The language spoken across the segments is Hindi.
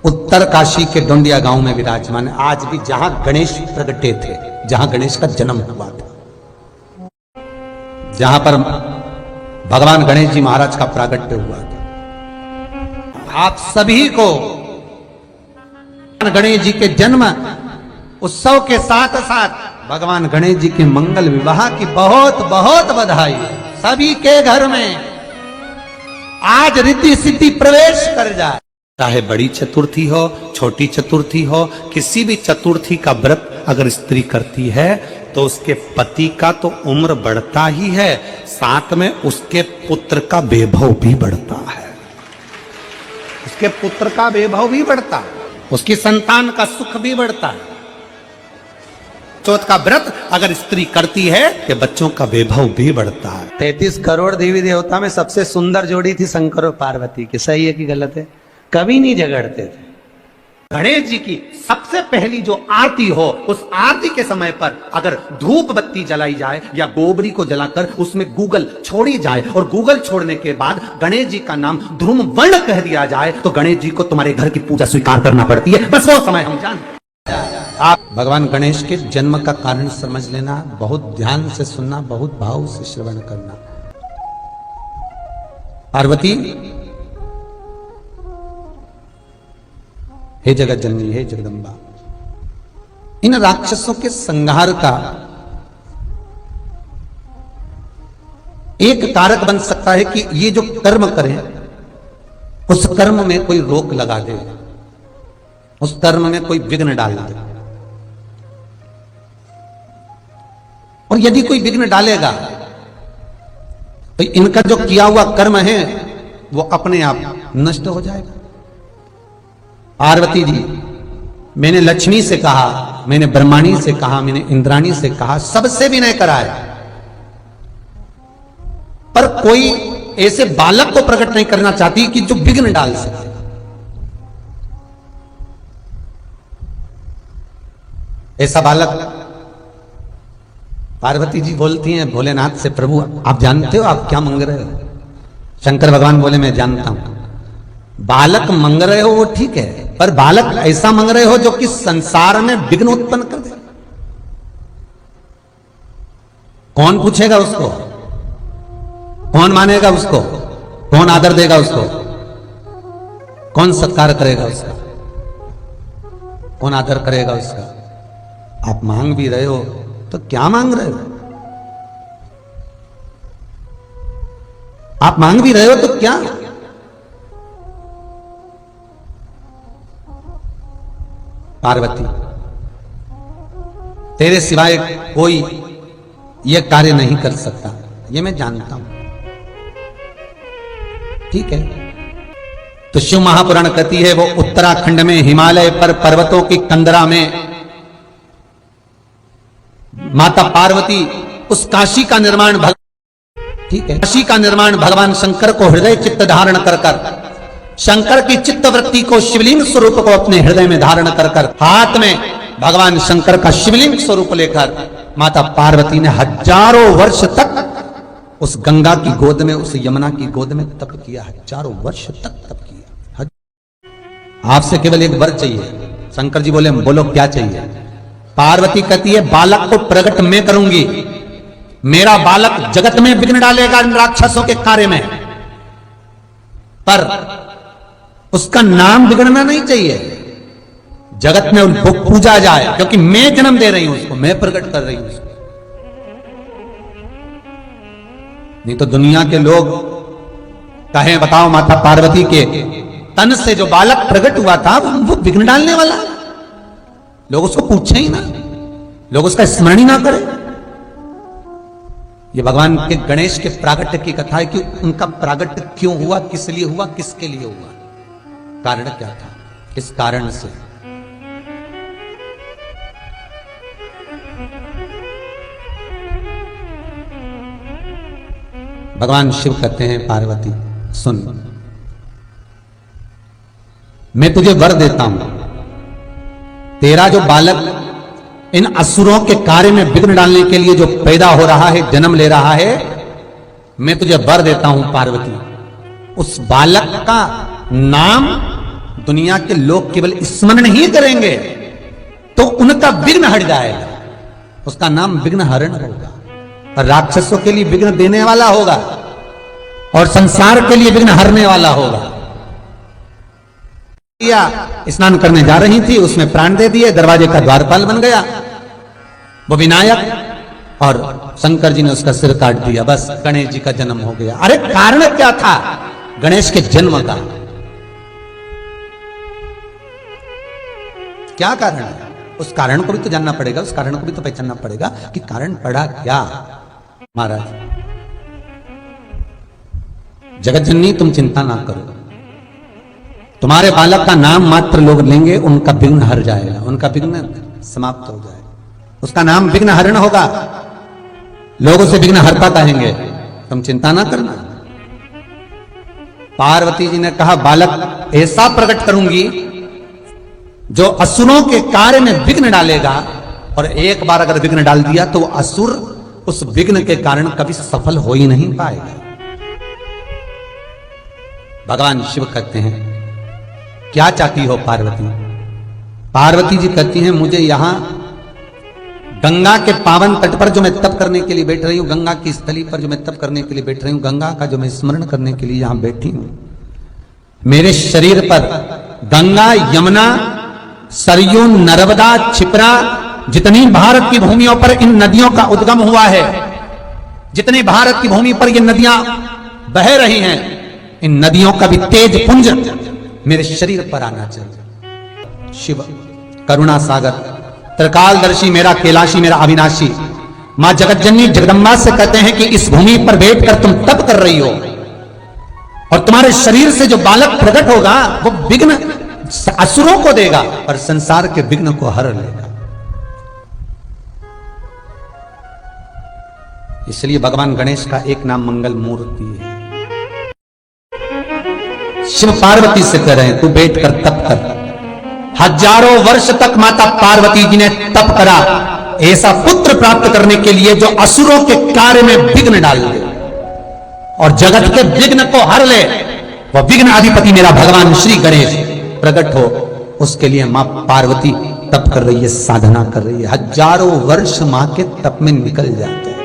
उत्तर काशी के डोंडिया गांव में विराजमान है। आज भी जहां गणेश प्रगटे थे, जहां गणेश का जन्म हुआ था, जहां पर भगवान गणेश जी महाराज का प्रागट्य हुआ था। आप सभी को गणेश जी के जन्म उत्सव के साथ साथ भगवान गणेश जी के मंगल विवाह की बहुत बहुत बधाई। सभी के घर में आज रिद्धि सिद्धि प्रवेश कर जाए। चाहे बड़ी चतुर्थी हो, छोटी चतुर्थी हो, किसी भी चतुर्थी का व्रत अगर स्त्री करती है तो उसके पति का तो उम्र बढ़ता ही है, साथ में उसके पुत्र का वैभव भी बढ़ता है। उसके पुत्र का वैभव भी बढ़ता है, उसकी संतान का सुख भी बढ़ता है। चौथ का व्रत अगर स्त्री करती है तो बच्चों का वैभव भी बढ़ता है। 33 करोड़ देवी देवता में सबसे सुंदर जोड़ी थी शंकर और पार्वती की। सही है कि गलत है? कभी नहीं झगड़ते थे। गणेश जी की सबसे पहली जो आरती हो, उस आरती के समय पर अगर धूप बत्ती जलाई जाए या गोबरी को जलाकर उसमें गूगल छोड़ी जाए और गूगल छोड़ने के बाद गणेश जी का नाम ध्रुम वर्ण कह दिया जाए तो गणेश जी को तुम्हारे घर की पूजा स्वीकार करना पड़ती है। बस वो समय हम जानते। आप भगवान गणेश के जन्म का कारण समझ लेना, बहुत ध्यान से सुनना, बहुत भाव से श्रवण करना। पार्वती, हे जगत जननी, हे जगदम्बा, इन राक्षसों के संहार का एक कारक बन सकता है कि ये जो कर्म करें उस कर्म में कोई रोक लगा दे, उस कर्म में कोई विघ्न डाल दे। और यदि कोई विघ्न डालेगा तो इनका जो किया हुआ कर्म है वो अपने आप नष्ट हो जाएगा। पार्वती जी, मैंने लक्ष्मी से कहा, मैंने ब्रह्माणी से कहा, मैंने इंद्राणी से कहा, सबसे भी नहीं कराया, पर कोई ऐसे बालक को प्रकट नहीं करना चाहती कि जो विघ्न डाल सके। ऐसा बालक पार्वती जी बोलती हैं भोलेनाथ से, प्रभु आप जानते हो आप क्या मांग रहे हो? शंकर भगवान बोले मैं जानता हूं। बालक मांग रहे हो वो ठीक है, पर बालक ऐसा मांग रहे हो जो कि संसार में विघ्न उत्पन्न कर दे। कौन पूछेगा उसको? कौन मानेगा उसको? कौन आदर देगा उसको? कौन सत्कार करेगा उसका? कौन आदर करेगा उसका? आप मांग भी रहे हो तो क्या मांग रहे हो? आप मांग भी रहे हो तो क्या? पार्वती, तेरे सिवाय कोई यह कार्य नहीं कर सकता, ये मैं जानता हूं, ठीक है। तो शिव महापुराण कहती है वो उत्तराखंड में हिमालय पर पर्वतों की कंदरा में माता पार्वती उस काशी का निर्माण, ठीक है, काशी का निर्माण भगवान शंकर को हृदय चित्त धारण कर कर, शंकर की चित्त वृत्ति को शिवलिंग स्वरूप को अपने हृदय में धारण कर कर, हाथ में भगवान शंकर का शिवलिंग स्वरूप लेकर माता पार्वती ने हजारों वर्ष तक उस गंगा की गोद में, उस यमुना की गोद में तप किया। हजारों वर्ष तक तप किया। आपसे केवल एक वर चाहिए। शंकर जी बोले बोलो क्या चाहिए? पार्वती कहती है बालक को प्रकट मैं करूंगी, मेरा बालक जगत में विघ्न डालेगा इन राक्षसों के कार्य में, पर उसका नाम बिगड़ना नहीं चाहिए, जगत में उनको पूजा जाए, क्योंकि मैं जन्म दे रही हूं उसको, मैं प्रकट कर रही हूं उसको। नहीं तो दुनिया के लोग कहें बताओ माता पार्वती के तन से जो बालक प्रकट हुआ था वो विघ्न डालने वाला, लोग उसको पूछे ही ना, लोग उसका स्मरण ही ना करें। ये भगवान के गणेश के प्रागट्य की कथा है कि उनका प्रागट्य क्यों हुआ, किस लिए हुआ, किसके लिए हुआ, कारण क्या था, किस कारण से। भगवान शिव कहते हैं पार्वती सुन, मैं तुझे वर देता हूं, तेरा जो बालक इन असुरों के कार्य में विघ्न डालने के लिए जो पैदा हो रहा है, जन्म ले रहा है, मैं तुझे वर देता हूं पार्वती, उस बालक का नाम दुनिया के लोग केवल स्मरण ही करेंगे तो उनका विघ्न हट जाएगा, उसका नाम विघ्न हरण होगा। और राक्षसों के लिए विघ्न देने वाला होगा और संसार के लिए विघ्न हरने वाला होगा। स्नान करने जा रही थी, उसमें प्राण दे दिए, दरवाजे का द्वारपाल बन गया वो विनायक, और शंकर जी ने उसका सिर काट दिया। बस गणेश जी का जन्म हो गया। अरे कारण क्या था गणेश के जन्म का? क्या कारण है? उस कारण को भी तो जानना पड़ेगा, उस कारण को भी तो पहचानना पड़ेगा कि कारण पड़ा क्या। महाराज, जगत जननी तुम चिंता ना करो, तुम्हारे बालक का नाम मात्र लोग लेंगे, उनका विघ्न हर जाएगा, उनका विघ्न समाप्त हो जाएगा, उसका नाम विघ्न हरण होगा, लोग उसे विघ्न हरता कहेंगे, तुम चिंता ना करना। पार्वती जी ने कहा बालक ऐसा प्रकट करूंगी जो असुरों के कार्य में विघ्न डालेगा, और एक बार अगर विघ्न डाल दिया तो असुर उस विघ्न के कारण कभी सफल हो ही नहीं पाएगा। भगवान शिव कहते हैं क्या चाहती हो पार्वती? पार्वती जी कहती हैं मुझे यहां गंगा के पावन तट पर जो मैं तप करने के लिए बैठ रही हूं, गंगा की स्थली पर जो मैं तप करने के लिए बैठ रही हूं, गंगा का जो मैं स्मरण करने के लिए यहां बैठी हूं, मेरे शरीर पर गंगा, यमुना, सरयू, नर्मदा, क्षिप्रा, जितनी भारत की भूमियों पर इन नदियों का उद्गम हुआ है, जितनी भारत की भूमि पर ये नदियां बह रही हैं, इन नदियों का भी तेज पुंज मेरे शरीर पर आना चाहिए। शिव करुणा सागर, त्रिकालदर्शी, मेरा कैलाशी, मेरा अविनाशी, मां जगतजननी जगदम्बा से कहते हैं कि इस भूमि पर बैठकर तुम तप कर रही हो और तुम्हारे शरीर से जो बालक प्रकट होगा वो विघ्न असुरों को देगा और संसार के विघ्न को हर लेगा। इसलिए भगवान गणेश का एक नाम मंगल मूर्ति है। शिव पार्वती से कह रहे हैं तू बैठकर तप कर। हजारों वर्ष तक माता पार्वती जी ने तप करा ऐसा पुत्र प्राप्त करने के लिए जो असुरों के कार्य में विघ्न डाल दे और जगत के विघ्न को हर ले। वह विघ्न अधिपति मेरा भगवान श्री गणेश प्रकट हो, उसके लिए मां पार्वती तप कर रही है, साधना कर रही है। हजारों वर्ष मां के तप में निकल जाते हैं।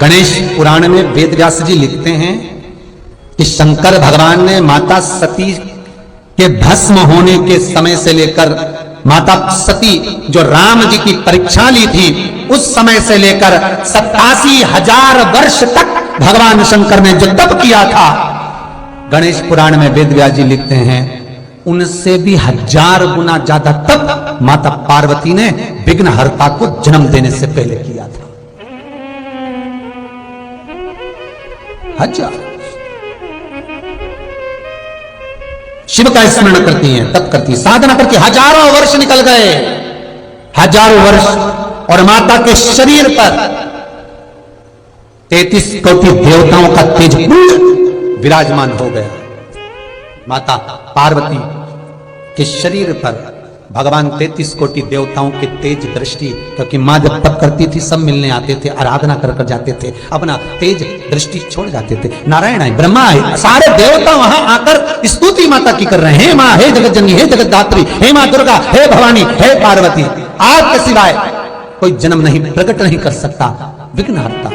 गणेश पुराण में वेद व्यास जी लिखते हैं कि शंकर भगवान ने माता सती के भस्म होने के समय से लेकर माता सती जो राम जी की परीक्षा ली थी उस समय से लेकर 87,000 वर्ष तक भगवान शंकर ने जो तप किया था, गणेश पुराण में वेद व्यास जी लिखते हैं उनसे भी 1000 गुना ज्यादा तप माता पार्वती ने विघ्नहर्ता को जन्म देने से पहले किया था। 1000 शिव का स्मरण करती हैं, तप करती हैं, साधना करती, हजारों वर्ष निकल गए, हजारों वर्ष, और माता के शरीर पर 33 कोटि देवताओं का तेज विराजमान हो गया। माता पार्वती के शरीर पर भगवान 33 कोटि देवताओं की तेज दृष्टि, क्योंकि मां जब तप करती थी सब मिलने आते थे, आराधना कर कर जाते थे, अपना तेज दृष्टि छोड़ जाते थे। नारायण है, ब्रह्मा है, सारे देवता वहां आकर स्तुति माता की कर रहे हैं, हे मां, हे जगत जननी, हे जगत दात्री, हे मां दुर्गा, हे भवानी, हे पार्वती, आपके सिवाय कोई जन्म नहीं, प्रकट नहीं कर सकता विघ्नहर्ता,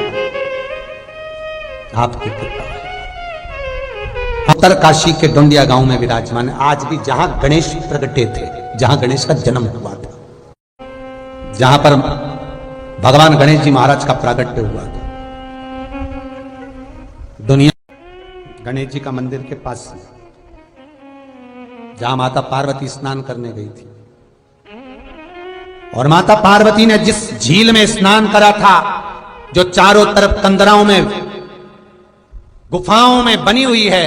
आपकी कृपा। उत्तरकाशी के डोंडिया गांव में विराजमान है आज भी, जहां गणेश प्रगटे थे, जहां गणेश का जन्म हुआ था, जहां पर भगवान गणेश जी महाराज का प्रागट्य हुआ था। दुनिया गणेश जी का मंदिर के पास जहां माता पार्वती स्नान करने गई थी, और माता पार्वती ने जिस झील में स्नान करा था जो चारों तरफ कंदराओं में गुफाओं में बनी हुई है,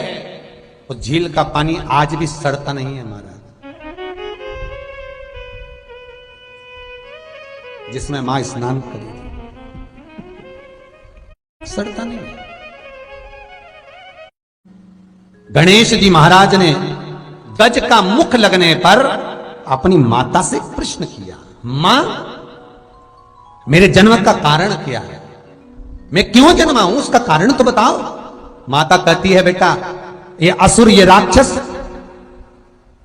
उस झील का पानी आज भी सड़ता नहीं है महाराज, जिसमें मां स्नान करी थी, सड़ता नहीं। गणेश जी महाराज ने गज का मुख लगने पर अपनी माता से प्रश्न किया, मां मेरे जन्म का कारण क्या है? मैं क्यों जन्मा हूं, उसका कारण तो बताओ। माता कहती है बेटा ये असुर, ये राक्षस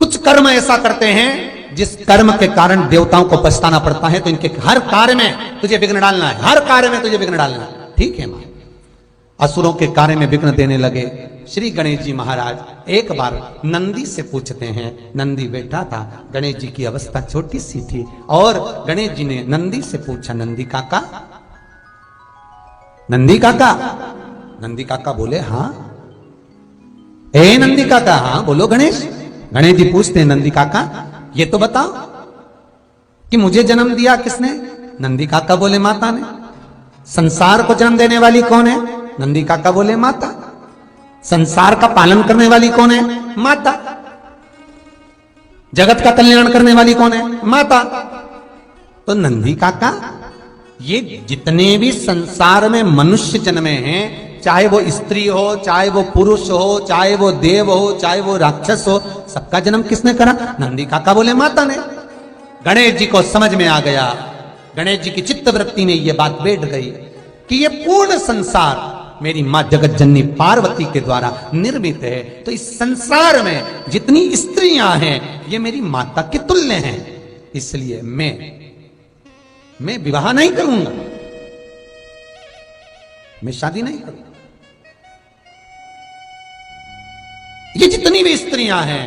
कुछ कर्म ऐसा करते हैं जिस कर्म के कारण देवताओं को पछताना पड़ता है, तो इनके हर कार्य में तुझे विघ्न डालना है, हर कार्य में तुझे विघ्न डालना है। ठीक है मां। असुरों के कार्य में विघ्न देने लगे। श्री गणेश जी महाराज एक बार नंदी से पूछते हैं। नंदी बैठा था, गणेश जी की अवस्था छोटी सी थी और गणेश जी ने नंदी से पूछा, नंदी काका, नंदी काका। नंदी काका बोले हाँ। ए नंदी काका, हाँ बोलो गणेश। गणेश जी पूछते हैं, नंदी काका ये तो बताओ कि मुझे जन्म दिया किसने? नंदी काका बोले माता ने। संसार को जन्म देने वाली कौन है? नंदी काका बोले माता। संसार का पालन करने वाली कौन है? माता। जगत का कल्याण करने वाली कौन है? माता। तो नंदी काका ये जितने भी संसार में मनुष्य जन्मे हैं, चाहे वो स्त्री हो, चाहे वो पुरुष हो, चाहे वो देव हो, चाहे वो राक्षस हो, सबका जन्म किसने करा? नंदी काका बोले माता ने। गणेश जी को समझ में आ गया, गणेश जी की चित्त वृत्ति में ये बात बैठ गई कि ये पूर्ण संसार मेरी मां जगत जननी पार्वती के द्वारा निर्मित है, तो इस संसार में जितनी स्त्रियां हैं ये मेरी माता के तुल्य हैं, इसलिए मैं विवाह नहीं करूंगा, मैं शादी नहीं करूंगा। ये जितनी भी स्त्रियां हैं,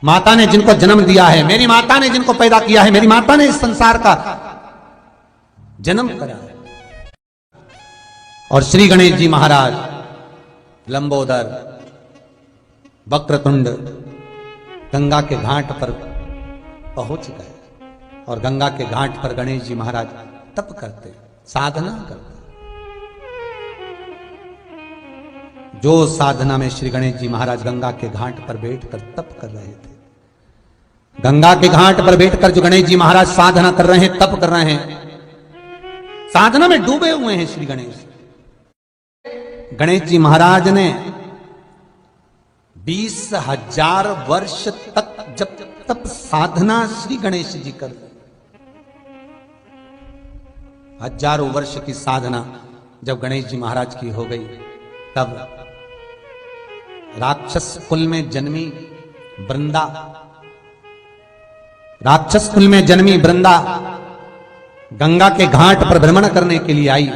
माता ने जिनको जन्म दिया है, मेरी माता ने जिनको पैदा किया है, मेरी माता ने इस संसार का जन्म करा है। और श्री गणेश जी महाराज लंबोदर वक्रतुंड गंगा के घाट पर पहुंच गए और गंगा के घाट पर गणेश जी महाराज तप करते, साधना करते। जो साधना में श्री गणेश जी महाराज गंगा के घाट पर बैठकर तप कर रहे थे, गंगा के घाट पर बैठकर जो गणेश जी महाराज साधना कर रहे हैं, तप कर रहे हैं, साधना में डूबे हुए हैं श्री गणेश। गणेश जी महाराज ने 20,000 वर्ष तक जब तप साधना श्री गणेश जी कर, हजारों वर्ष की साधना जब गणेश जी महाराज की हो गई, तब राक्षस कुल में जन्मी वृंदा, राक्षस कुल में जन्मी वृंदा गंगा के घाट पर भ्रमण करने के लिए आई।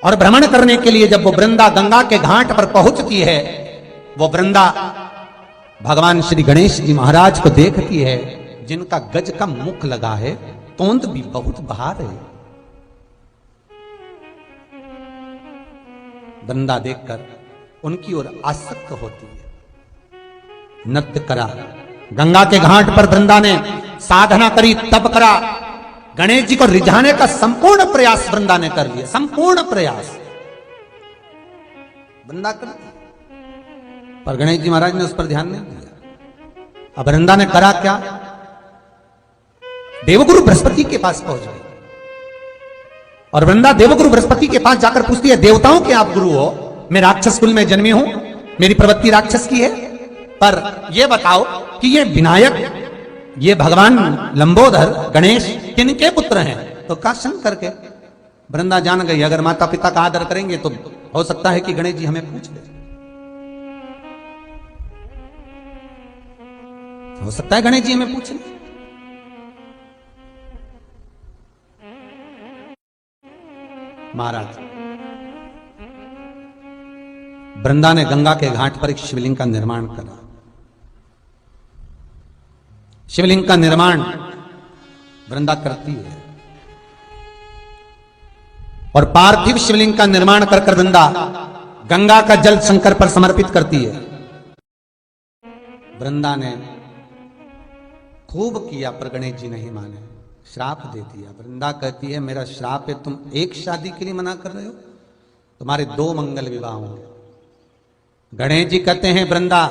और भ्रमण करने के लिए जब वो वृंदा गंगा के घाट पर पहुंचती है, वो वृंदा भगवान श्री गणेश जी महाराज को देखती है, जिनका गज का मुख लगा है, तोंद भी बहुत बाहर है। वृंदा देखकर उनकी ओर आसक्त होती है, नृत्य करा। गंगा के घाट पर वृंदा ने साधना करी, तप करा, गणेश जी को रिझाने का संपूर्ण प्रयास वृंदा ने कर लिया, संपूर्ण प्रयास वृंदा कर दिया, पर गणेश जी महाराज ने उस पर ध्यान नहीं दिया। अब वृंदा ने करा क्या? देवगुरु बृहस्पति के पास पहुंच गई और वृंदा देवगुरु बृहस्पति के पास जाकर पूछती है, देवताओं के आप गुरु हो, मैं राक्षस कुल में जन्मी हूं, मेरी प्रवृत्ति राक्षस की है, पर यह बताओ कि ये विनायक, ये भगवान लंबोदर गणेश किनके पुत्र हैं? तो कहा शंकर के। वृंदा जान गई, अगर माता पिता का आदर करेंगे तो हो सकता है कि गणेश जी हमें पूछ ले, हो सकता है गणेश जी हमें पूछ ले। महाराज वृंदा ने गंगा के घाट पर एक शिवलिंग का निर्माण करा। शिवलिंग का निर्माण वृंदा करती है और पार्थिव शिवलिंग का निर्माण कर वृंदा गंगा का जल शंकर पर समर्पित करती है। वृंदा ने खूब किया पर गणेश जी नहीं माने, श्राप दे दिया। वृंदा कहती है, मेरा श्राप है, तुम एक शादी के लिए मना कर रहे हो, तुम्हारे 2 मंगल विवाह होंगे। गणेश जी कहते हैं, वृंदा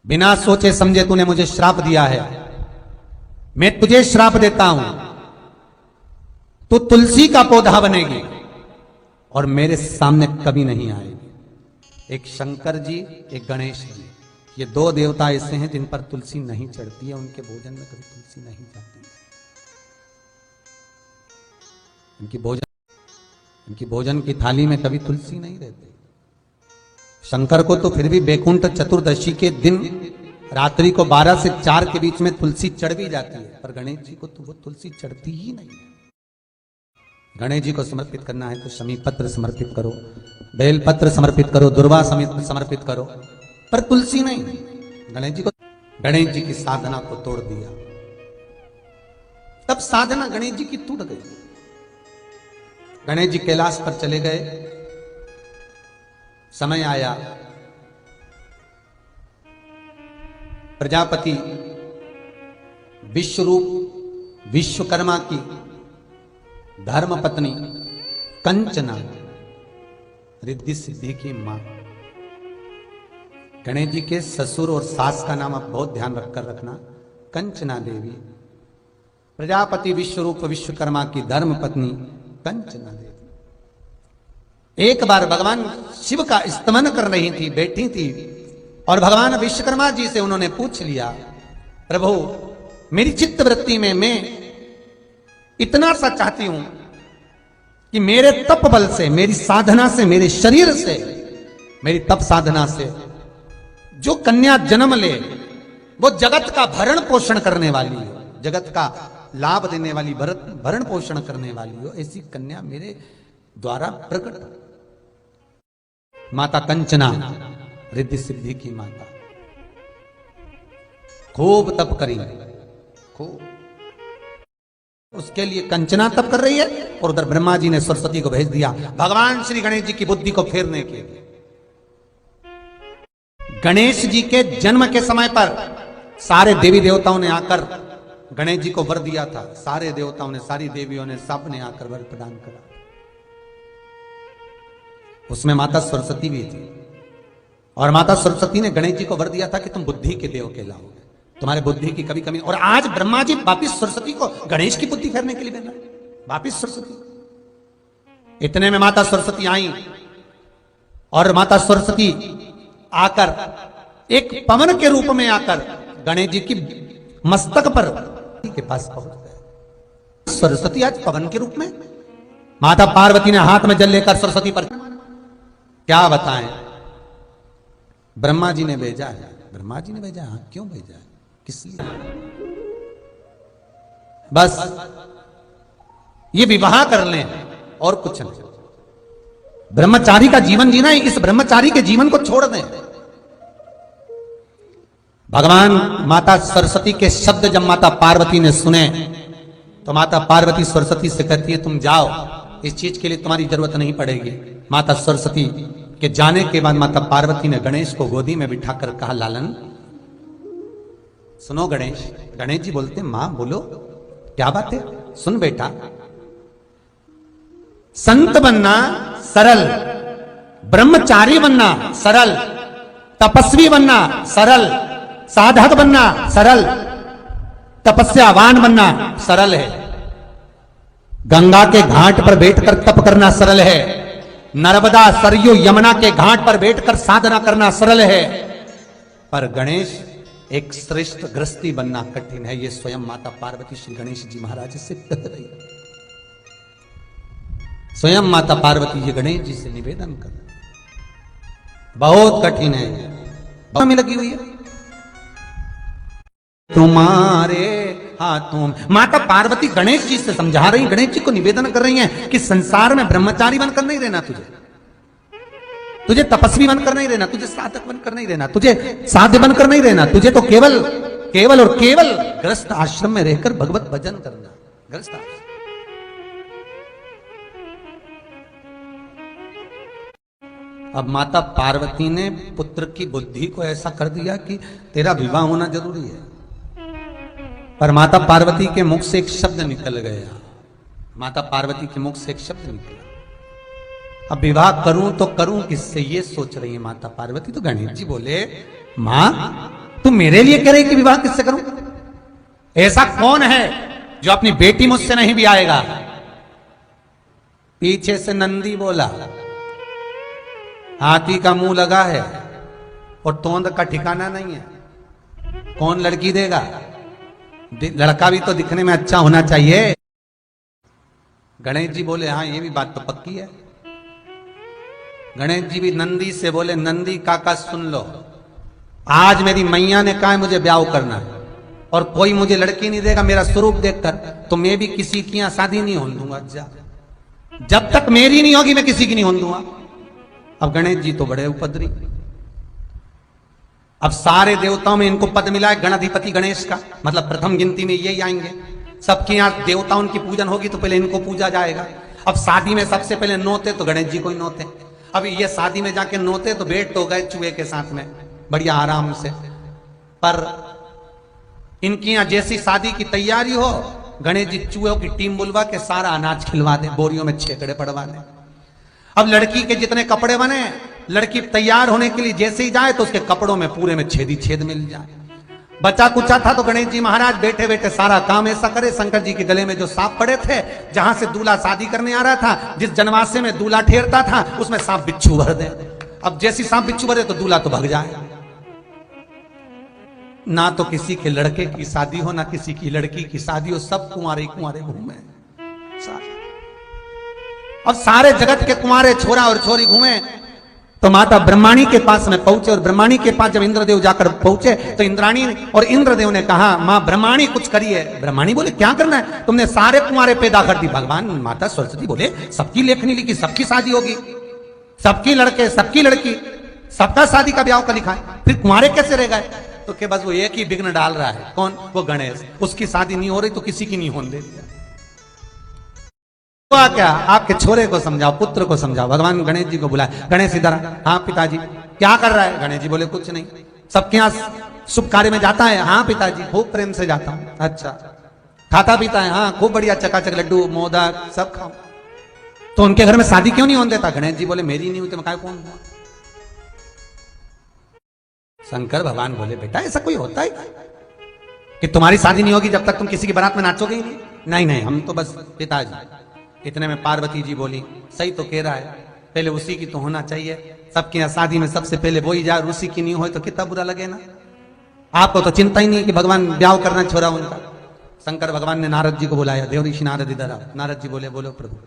बिना सोचे समझे तूने मुझे श्राप दिया है, मैं तुझे श्राप देता हूं, तू तुलसी का पौधा बनेगी और मेरे सामने कभी नहीं आएगी। एक शंकर जी, एक गणेश जी, ये 2 देवता ऐसे हैं जिन पर तुलसी नहीं चढ़ती है, उनके भोजन में कभी तुलसी नहीं जाती है। इनकी भोजन की थाली में कभी तुलसी नहीं रहती। शंकर को तो फिर भी बैकुंठ चतुर्दशी के दिन रात्रि को 12 से 4 के बीच में तुलसी चढ़ भी जाती है, पर गणेश जी को तो वो तुलसी चढ़ती ही नहीं है। गणेश जी को समर्पित करना है तो शमी पत्र समर्पित करो, बेल पत्र समर्पित करो, दुर्वा समेत समर्पित करो, पर तुलसी नहीं। गणेश जी को, गणेश जी की साधना को तोड़ दिया, तब साधना गणेश जी की टूट गई। गणेश जी कैलाश पर चले गए, समय आया, प्रजापति विश्वरूप विश्वकर्मा की धर्म पत्नी कंचना, रिद्धि सिद्धि की मां। गणेश जी के ससुर और सास का नाम आप बहुत ध्यान रखकर रखना, कंचना देवी, प्रजापति विश्वरूप विश्वकर्मा की धर्म पत्नी कंचना देवी। एक बार भगवान शिव का स्तमन कर रही थी, बैठी थी, और भगवान विश्वकर्मा जी से उन्होंने पूछ लिया, प्रभु मेरी चित्त वृत्ति में मैं इतना सा चाहती हूं कि मेरे तप बल से, मेरी साधना से, मेरे शरीर से, मेरी तप साधना से जो कन्या जन्म ले वो जगत का भरण पोषण करने वाली हो, जगत का लाभ देने वाली, भरण पोषण करने वाली हो, ऐसी कन्या मेरे द्वारा प्रकट। माता कंचना रिद्धि सिद्धि की माता खूब तप करी, खूब। उसके लिए कंचना तप कर रही है, और उधर ब्रह्मा जी ने सरस्वती को भेज दिया भगवान श्री गणेश जी की बुद्धि को फेरने के लिए। गणेश जी के जन्म के समय पर सारे देवी देवताओं ने आकर गणेश जी को वर दिया था, सारे देवताओं ने, सारी देवियों ने, सब ने आकर वर प्रदान करा। उसमें माता सरस्वती भी थी, और माता सरस्वती ने गणेश जी को वर दिया था कि तुम बुद्धि के देव कहलाओगे, तुम्हारे बुद्धि की कभी कमी। और आज ब्रह्मा जी वापिस सरस्वती को गणेश की बुद्धि फेरने के लिए भेज रहे, वापिस सरस्वती। इतने में माता सरस्वती आई, और माता सरस्वती आकर एक पवन के रूप में आकर गणेश जी की मस्तक पर के पास पहुंच गए। सरस्वती आज पवन के रूप में, माता पार्वती ने हाथ में जल लेकर सरस्वती पर, क्या बताएं, ब्रह्मा जी ने भेजा है, ब्रह्मा जी ने भेजा है। क्यों भेजा है, किस लिए? बस ये विवाह कर लें और कुछ नहीं। ब्रह्मचारी का जीवन जीना है, इस ब्रह्मचारी के जीवन को छोड़ दें। भगवान माता सरस्वती के शब्द जब माता पार्वती ने सुने तो माता पार्वती सरस्वती से कहती है, तुम जाओ, इस चीज के लिए तुम्हारी जरूरत नहीं पड़ेगी। माता सरस्वती के जाने के बाद माता पार्वती ने गणेश को गोदी में बिठाकर कहा, लालन सुनो गणेश। गणेश जी बोलते, मां बोलो, क्या बात है? सुन बेटा, संत बनना सरल, ब्रह्मचारी बनना सरल, तपस्वी बनना सरल, साधक बनना सरल, तपस्यावान बनना सरल है। गंगा के घाट पर बैठकर तप करना सरल है, नर्मदा सरयू यमुना के घाट पर बैठकर साधना करना सरल है, पर गणेश एक श्रेष्ठ गृहस्थी बनना कठिन है। ये स्वयं माता पार्वती श्री गणेश जी महाराज से कह रही, स्वयं माता पार्वती जी गणेश जी से निवेदन कर, बहुत कठिन है, बहुत में लगी हुई है। तुम्हारे हाथों, माता पार्वती गणेश जी से समझा रही, गणेश जी को निवेदन कर रही हैं कि संसार में ब्रह्मचारी बनकर नहीं रहना, तुझे तपस्वी बनकर नहीं रहना, तुझे साधक बनकर नहीं रहना, तुझे साध्य बनकर नहीं रहना, तुझे तो केवल केवल और केवल गृहस्थ आश्रम में रहकर भगवत भजन करना, गृहस्थ आश्रम। अब माता पार्वती ने पुत्र की बुद्धि को ऐसा कर दिया कि तेरा विवाह होना जरूरी है, पर माता पार्वती के मुख से एक शब्द निकल गया, माता पार्वती के मुख से एक शब्द निकला, अब विवाह करूं तो करूं किससे, ये सोच रही है माता पार्वती। तो गणेश जी बोले, मां तू मेरे लिए कह रही कि विवाह किससे करूं? ऐसा कौन है जो अपनी बेटी मुझसे नहीं भी आएगा? पीछे से नंदी बोला, हाथी का मुंह लगा है और तोंद का ठिकाना नहीं है, कौन लड़की देगा? लड़का भी तो दिखने में अच्छा होना चाहिए। गणेश जी बोले हाँ ये भी बात तो पक्की है। गणेश जी भी नंदी से बोले नंदी काका सुन लो, आज मेरी मैया ने कहा है मुझे ब्याह करना है और कोई मुझे लड़की नहीं देगा मेरा स्वरूप देखकर, तो मैं भी किसी की यहां शादी नहीं होने दूंगा। जब तक मेरी नहीं होगी मैं किसी की नहीं होने दूंगा। अब गणेश जी तो बड़े उपद्री, अब सारे देवताओं में इनको पद मिला है गणाधिपति गणेश का, मतलब प्रथम गिनती में यही आएंगे। सबके यहाँ देवताओं की पूजन होगी तो पहले इनको पूजा जाएगा। अब शादी में सबसे पहले नोते तो गणेश जी को ही नोते। अब ये शादी में जाके नोते तो भेंट हो गए चूहे के साथ में बढ़िया आराम से। पर इनकी यहाँ जैसी शादी की तैयारी हो, गणेश जी चूहों की टीम बुलवा के सारा अनाज खिलवा दे, बोरियों में छेकड़े पड़वा दे। अब लड़की के जितने कपड़े बने, लड़की तैयार होने के लिए जैसे ही जाए तो उसके कपड़ों में पूरे में छेद ही छेद मिल जाए। बचा कुचा था तो गणेश जी महाराज बैठे बैठे सारा काम ऐसा करे, शंकर जी के गले में जो सांप पड़े थे, जहां से दूल्हा शादी करने आ रहा था, जिस जनवासे में दूल्हा ठहरता था उसमें सांप बिच्छू भर दे। अब जैसी सांप बिच्छू भरे तो दूल्हा तो भाग जाए। ना तो किसी के लड़के की शादी हो ना किसी की लड़की की शादी हो, सब कुंवारे कुंवारे घूमे। अब सारे जगत के कुंवारे छोरा और छोरी घूमे तो माता ब्रह्माणी के पास में पहुंचे, और ब्रह्माणी के पास जब इंद्रदेव जाकर पहुंचे तो इंद्राणी और इंद्रदेव ने कहा मां ब्रह्माणी कुछ करिए। ब्रह्माणी बोले क्या करना है, तुमने सारे कुंवारे पैदा कर दी। भगवान माता सरस्वती बोले सबकी लेखनी लिखी, सबकी शादी होगी, सबकी लड़के सबकी लड़की, सबका शादी का ब्याह का लिखा है, फिर कुंवारे कैसे रह गए? तो के बस वो एक ही विघ्न डाल रहा है, कौन? वो गणेश। उसकी शादी नहीं हो रही तो किसी की नहीं होने दे दिया। क्या आपके छोरे को समझाओ, पुत्र को समझाओ। भगवान गणेश जी को बुलाए, गणेश इधर। हाँ पिताजी। क्या कर रहा है? गणेश जी बोले कुछ नहीं, सबके यहाँ शुभ कार्य में जाता है। हाँ पिताजी खूब प्रेम से जाता हूं। अच्छा खाता पीता है? हाँ खूब बढ़िया, चकाचक लड्डू मोदक सब खाओ। तो उनके घर में शादी क्यों नहीं होने देता? गणेश जी बोले मेरी नहीं हुई तो मैं कौन हुआ? शंकर भगवान बोले बेटा ऐसा कोई होता है कि तुम्हारी शादी नहीं होगी जब तक तुम किसी की बारात में नाचोगे ही नहीं? नहीं नहीं, हम तो बस पिताजी। इतने में पार्वती जी बोली सही तो कह रहा है, पहले उसी की तो होना चाहिए। सबके यहाँ शादी में सबसे पहले वही जाए, उसी की नहीं हो तो कितना बुरा लगे ना। आपको तो चिंता ही नहीं कि भगवान ब्याह करना छोड़ा उनका। शंकर भगवान ने नारद जी को बुलाया, देव ऋषि नारद इधर आओ। नारद जी बोले बोलो प्रभु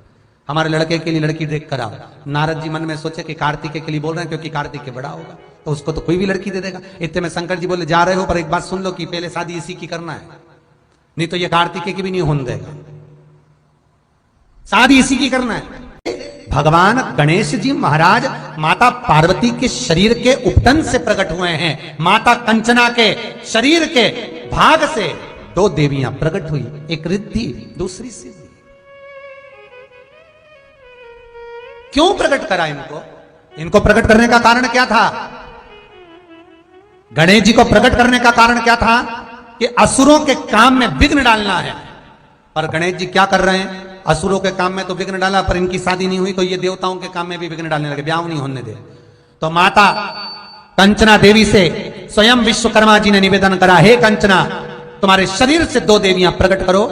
हमारे लड़के के लिए लड़की देख कर आओ। नारद जी मन में सोचे कि कार्तिक के लिए बोल रहे हैं क्योंकि कार्तिक के बड़ा होगा तो उसको तो कोई भी लड़की दे देगा। इतने में शंकर जी बोले जा रहे हो पर एक बात सुन लो कि पहले शादी इसी की करना है, नहीं तो ये कार्तिक की भी नहीं होने देगा, शादी इसी की करना है। भगवान गणेश जी महाराज माता पार्वती के शरीर के उपटन से प्रकट हुए हैं। माता कंचना के शरीर के भाग से दो देवियां प्रकट हुई, एक रिद्धि दूसरी सिद्धि। क्यों प्रकट करा इनको? इनको प्रकट करने का कारण क्या था? गणेश जी को प्रकट करने का कारण क्या था कि असुरों के काम में विघ्न डालना है। पर गणेश जी क्या कर रहे हैं? असुरों के काम में तो विघ्न डाला पर इनकी शादी नहीं हुई तो ये देवताओं के काम में भी विघ्न डालने लगे, ब्याह नहीं होने दे। तो माता कंचना देवी से स्वयं विश्वकर्मा जी ने निवेदन करा, हे कंचना तुम्हारे शरीर से दो देवियां प्रकट करो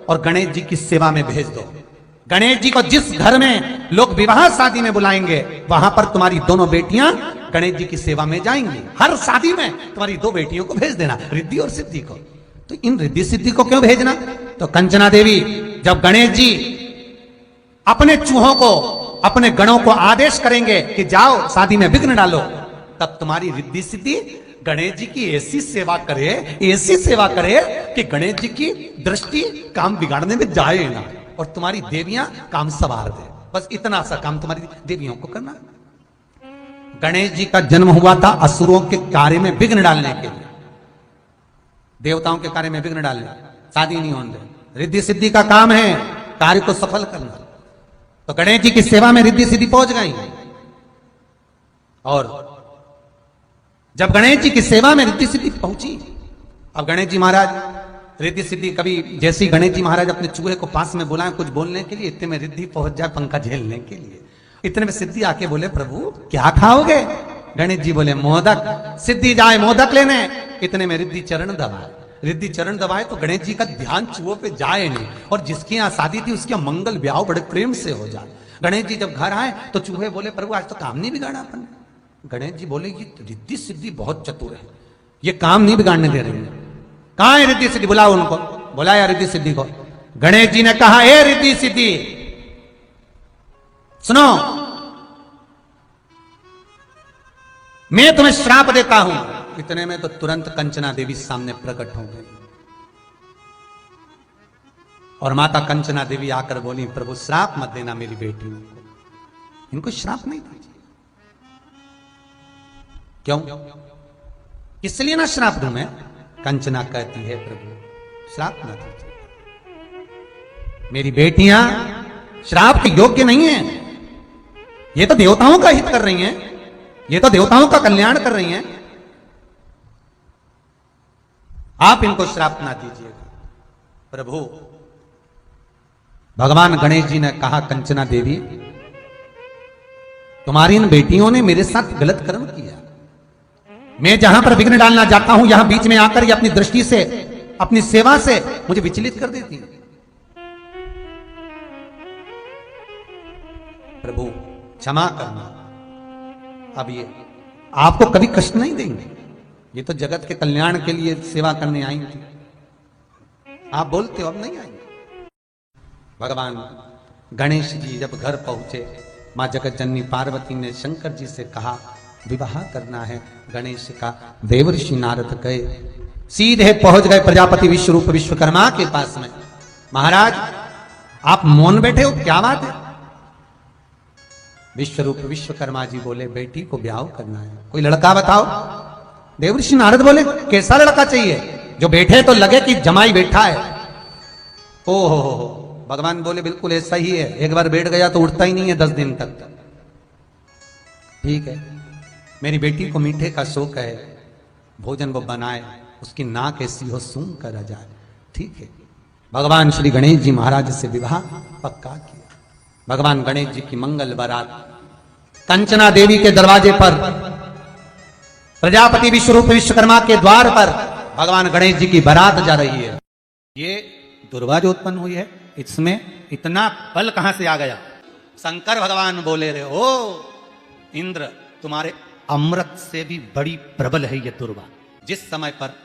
और गणेश जी की सेवा में भेज दो। गणेश जी को जिस घर में लोग विवाह शादी में बुलाएंगे वहां पर तुम्हारी दोनों बेटियां गणेश जी की सेवा में जाएंगी। हर शादी में तुम्हारी दो बेटियों को भेज देना, रिद्धि और सिद्धि को। तो इन रिद्धि सिद्धि को क्यों भेजना? तो कंचना देवी जब गणेश जी अपने चूहों को अपने गणों को आदेश करेंगे कि जाओ शादी में विघ्न डालो, तब तुम्हारी रिद्धि सिद्धि गणेश जी की ऐसी सेवा करे, ऐसी सेवा करे कि गणेश जी की दृष्टि काम बिगाड़ने में जाए ना और तुम्हारी देवियां काम सवार दे। बस इतना सा काम तुम्हारी देवियों को करना। गणेश जी का जन्म हुआ था असुरों के कार्य में विघ्न डालने के लिए, देवताओं के कार्य में विघ्न डालने, शादी नहीं होने दे। रिद्धि सिद्धि का काम है कार्य को सफल करना। तो गणेश जी की सेवा में रिद्धि सिद्धि पहुंच गई। और जब गणेश जी की सेवा में रिद्धि सिद्धि पहुंची, अब गणेश जी महाराज रिद्धि सिद्धि कभी जैसे गणेश जी महाराज अपने चूहे को पास में बुलाए कुछ बोलने के लिए, इतने में रिद्धि पहुंच जाए पंखा झेलने के लिए। इतने में सिद्धि आके बोले प्रभु क्या खाओगे? गणेश जी बोले मोदक। सिद्धि जाए मोदक लेने, इतने में रिद्धि चरण दबाए। रिद्धि चरण दबाए तो गणेश जी का ध्यान चूहों पे जाए नहीं, और जिसकी यहाँ शादी थी उसके मंगल ब्याह बड़े प्रेम से हो जाए। गणेश जी जब घर आए तो चूहे बोले प्रभु आज तो काम नहीं बिगाड़ा अपन। गणेश जी बोले ये रिद्धि सिद्धि बहुत चतुर है, ये काम नहीं बिगाड़ने दे रहे हैं। कहाँ है रिद्धि सिद्धि? बुलाओ उनको। बुलाया रिद्धि सिद्धि को। गणेश जी ने कहा हे रिद्धि सिद्धि सुनो, मैं तुम्हें श्राप देता हूं। इतने में तो तुरंत कंचना देवी सामने प्रकट हो गई और माता कंचना देवी आकर बोली, प्रभु श्राप मत देना मेरी बेटियों को, इनको श्राप नहीं दीजिए। क्यों? इसलिए ना श्राप दूं मैं? कंचना कहती है, प्रभु श्राप ना दीजिए, मेरी बेटियां श्राप के योग्य नहीं है। ये तो देवताओं का हित कर रही हैं, ये तो देवताओं का कल्याण कर रही हैं, आप इनको श्राप ना दीजिएगा। प्रभु भगवान गणेश जी ने कहा, कंचना देवी तुम्हारी इन बेटियों ने मेरे साथ गलत कर्म किया, मैं जहां पर विघ्न डालना चाहता हूं यहां बीच में आकर ये अपनी दृष्टि से, अपनी सेवा से मुझे विचलित कर देती है। प्रभु क्षमा करना, अब ये आपको कभी कष्ट नहीं देंगे, ये तो जगत के कल्याण के लिए सेवा करने आई थी, आप बोलते हो अब नहीं आएंगे। भगवान गणेश जी जब घर पहुंचे, मां जगत जननी पार्वती ने शंकर जी से कहा विवाह करना है गणेश का। देवर्षि नारद गए, सीधे पहुंच गए प्रजापति विश्वरूप विश्वकर्मा के पास में। महाराज आप मौन बैठे हो, क्या बात है? विश्वरूप विश्वकर्मा जी बोले, बेटी को ब्याह करना है, कोई लड़का बताओ। देवर्षि नारद बोले, कैसा लड़का चाहिए? जो बैठे तो लगे कि जमाई बैठा है। ओहो, भगवान बोले बिल्कुल ऐसा ही है, एक बार बैठ गया तो उठता ही नहीं है 10 दिन तक। ठीक है, मेरी बेटी को मीठे का शौक है, भोजन वो बनाए, उसकी नाक ऐसी हो सूंघ कर आ जाए। ठीक है, भगवान श्री गणेश जी महाराज से विवाह पक्का किया। भगवान गणेश जी की मंगल बारात कंचना देवी के दरवाजे पर, प्रजापति विश्वरूप विश्वकर्मा के द्वार पर भगवान गणेश जी की बारात जा रही है। ये दुर्वा जो उत्पन्न हुई है, इसमें इतना बल कहां से आ गया? शंकर भगवान बोले रहे, ओ इंद्र, तुम्हारे अमृत से भी बड़ी प्रबल है ये दुर्वा। जिस समय पर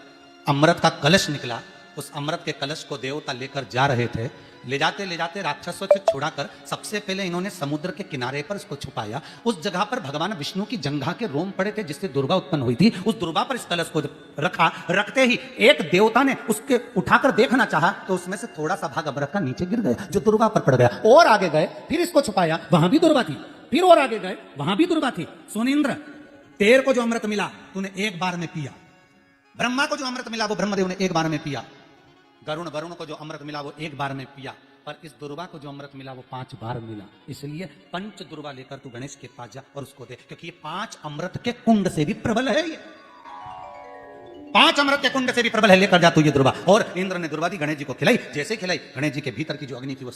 अमृत का कलश निकला, उस अमृत के कलश को देवता लेकर जा रहे थे, ले जाते राक्षसों से छुड़ाकर सबसे पहले इन्होंने समुद्र के किनारे पर इसको छुपाया। उस जगह पर भगवान विष्णु की जंघा के रोम पड़े थे जिससे दुर्वा उत्पन्न हुई थी। उस दुर्वा पर इस कलश को रखा, रखते ही एक देवता ने उसके उठाकर देखना चाहा तो उसमें से थोड़ा सा भाग अमृत का नीचे गिर गया, जो दुर्वा पर पड़ गया। और आगे गए, फिर इसको छुपाया, वहां भी दुर्वा थी। फिर और आगे गए, वहां भी दुर्वा थी। सुन इंद्र, तेरे को जो अमृत मिला तूने एक बार में पिया, ब्रह्मा को जो अमृत मिला वो ब्रह्मदेव ने एक बार में पिया, वरुण को जो अमृत मिला वो एक बार में पिया, पर इस दुर्वा को जो अमृत मिला वो 5 बार मिला। इसलिए पंच दुर्वा लेकर तू गणेश के पास जा और उसको दे, क्योंकि ये 5 अमृत के कुंड से भी प्रबल है। ये 5 अमृत के कुंड से भी प्रबल है, लेकर जा तू ये दुर्वा। और इंद्र ने दुर्वा दी, गणेश जी को खिलाई। जैसे खिलाई, गणेश जी के भीतर की जो अग्नि थी वो